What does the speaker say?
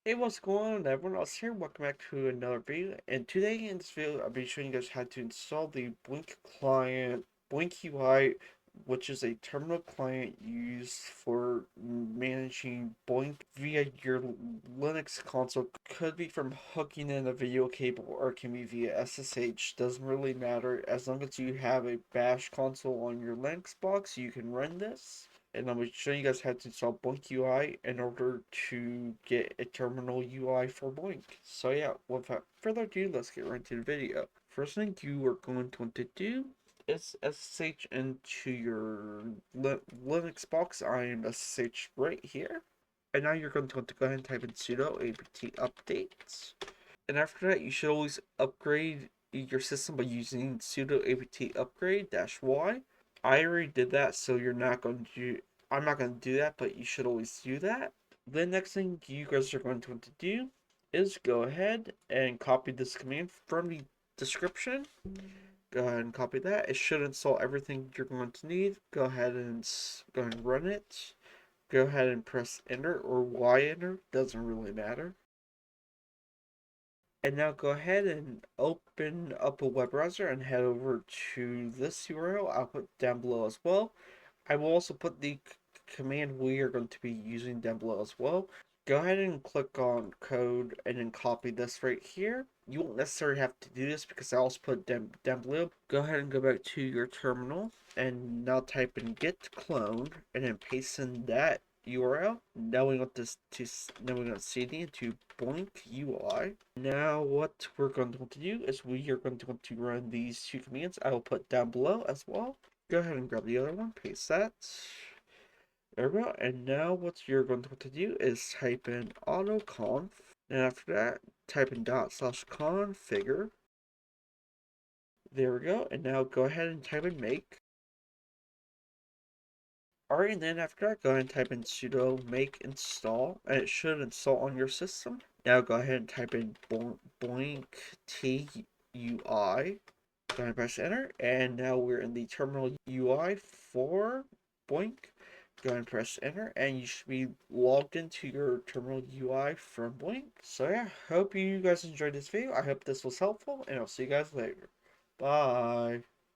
Hey, what's going on everyone? Else here. Welcome back to another video. And today in this video, I'll be showing you guys how to install the Boink client, boincui, which is a terminal client used for managing Boink via your Linux console. Could be from hooking in a video cable or it can be via SSH. Doesn't really matter. As long as you have a bash console on your Linux box, you can run this. And I'm going to show you guys how to install boincui in order to get a terminal UI for Boink. So yeah, without further ado, let's get right into the video. First thing you are going to want to do is SSH into your Linux box. I am SSH right here. And now you're going to want to go ahead and type in sudo apt-update. And after that, you should always upgrade your system by using sudo apt-upgrade-y. I already did that, so you're not going to. I'm not going to do that, but you should always do that. The next thing you guys are going to want to do is go ahead and copy this command from the description. Go ahead and copy that. It should install everything you're going to need. Go ahead and run it. Go ahead and press enter or Y enter. Doesn't really matter. And now go ahead and open up a web browser and head over to this URL. I'll put down below as well. I will also put the command we are going to be using down below as well. Go ahead and click on code and then copy this right here. You won't necessarily have to do this because I also put down below. Go ahead and go back to your terminal and now type in git clone and then paste in that URL. Now we want this to cd into boincui. Now what we're going to want to do is we are going to want to run these two commands. I will put down below as well. Go ahead and grab the other one, paste that. There we go. And now what you're going to want to do is type in autoconf. And after that, type in /configure. There we go. And now go ahead and type in make. Alright, and then after that, go ahead and type in sudo make install, and it should install on your system. Now go ahead and type in boinc-client. Go ahead and press enter, and now we're in the terminal UI for Boink. Go ahead and press enter, and you should be logged into your terminal UI from Boink. So yeah, hope you guys enjoyed this video. I hope this was helpful, and I'll see you guys later. Bye.